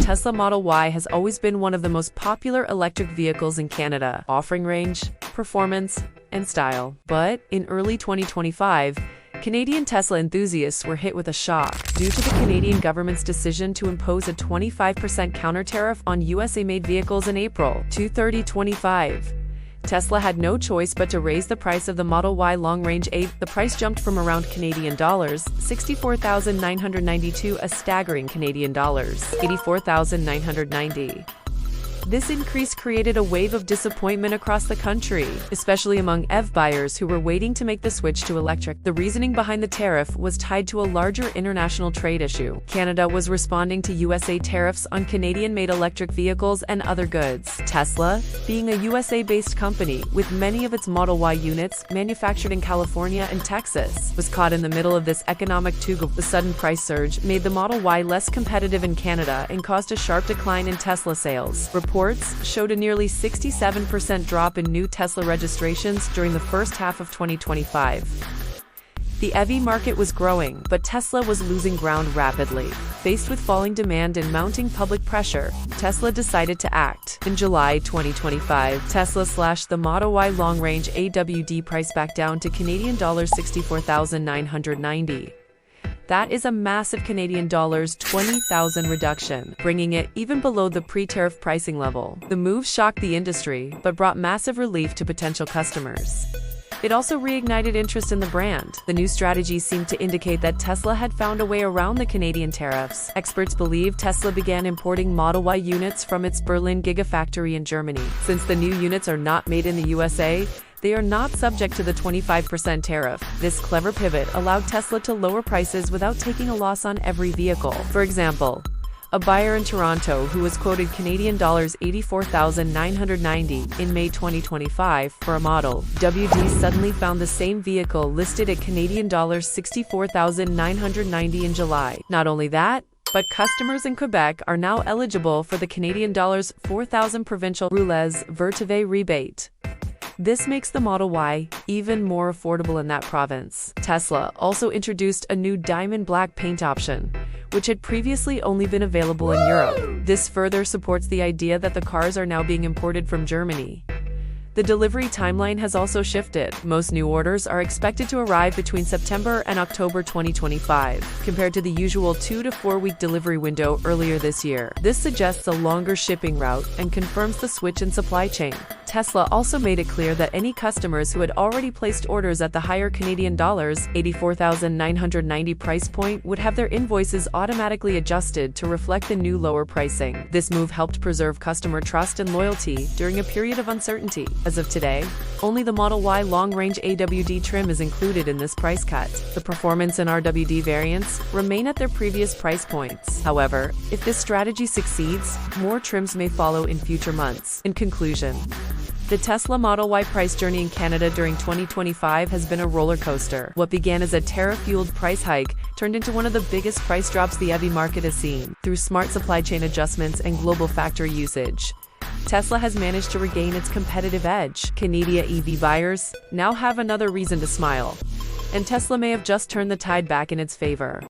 Tesla Model Y has always been one of the most popular electric vehicles in Canada, offering range, performance, and style. But in early 2025, Canadian Tesla enthusiasts were hit with a shock due to the Canadian government's decision to impose a 25% counter-tariff on USA-made vehicles in April 2025. Tesla had no choice but to raise the price of the Model Y long-range 8. The price jumped from around Canadian dollars 64,992 a staggering Canadian dollars 84,990. This increase created a wave of disappointment across the country, especially among EV buyers who were waiting to make the switch to electric. The reasoning behind the tariff was tied to a larger international trade issue. Canada was responding to USA tariffs on Canadian-made electric vehicles and other goods. Tesla, being a USA-based company with many of its Model Y units manufactured in California and Texas, was caught in the middle of this economic tug-of-war. The sudden price surge made the Model Y less competitive in Canada and caused a sharp decline in Tesla sales. Reports showed a nearly 67% drop in new Tesla registrations during the first half of 2025. The EV market was growing, but Tesla was losing ground rapidly. Faced with falling demand and mounting public pressure, Tesla decided to act. In July 2025, Tesla slashed the Model Y long-range AWD price back down to Canadian dollars 64,990. That is a massive Canadian dollars 20,000 reduction, bringing it even below the pre-tariff pricing level. The move shocked the industry, but brought massive relief to potential customers. It also reignited interest in the brand. The new strategy seemed to indicate that Tesla had found a way around the Canadian tariffs. Experts believe Tesla began importing Model Y units from its Berlin Gigafactory in Germany. Since the new units are not made in the USA, they are not subject to the 25% tariff. This clever pivot allowed Tesla to lower prices without taking a loss on every vehicle. For example, a buyer in Toronto who was quoted Canadian dollars 84,990 in May 2025 for a Model WD suddenly found the same vehicle listed at Canadian dollars 64,990 in July. Not only that, but customers in Quebec are now eligible for the Canadian dollars 4,000 provincial rouleaux vertive rebate. This makes the Model Y even more affordable in that province. Tesla also introduced a new diamond black paint option, which had previously only been available in Europe. This further supports the idea that the cars are now being imported from Germany. The delivery timeline has also shifted. Most new orders are expected to arrive between September and October 2025, compared to the usual 2 to 4 week delivery window earlier this year. This suggests a longer shipping route and confirms the switch in supply chain. Tesla also made it clear that any customers who had already placed orders at the higher Canadian dollars 84,990 price point would have their invoices automatically adjusted to reflect the new lower pricing. This move helped preserve customer trust and loyalty during a period of uncertainty. As of today, only the Model Y long-range AWD trim is included in this price cut. The performance and RWD variants remain at their previous price points. However, if this strategy succeeds, more trims may follow in future months. In conclusion, the Tesla Model Y price journey in Canada during 2025 has been a roller coaster. What began as a tariff-fueled price hike turned into one of the biggest price drops the EV market has seen. Through smart supply chain adjustments and global factory usage, Tesla has managed to regain its competitive edge. Canadian EV buyers now have another reason to smile, and Tesla may have just turned the tide back in its favor.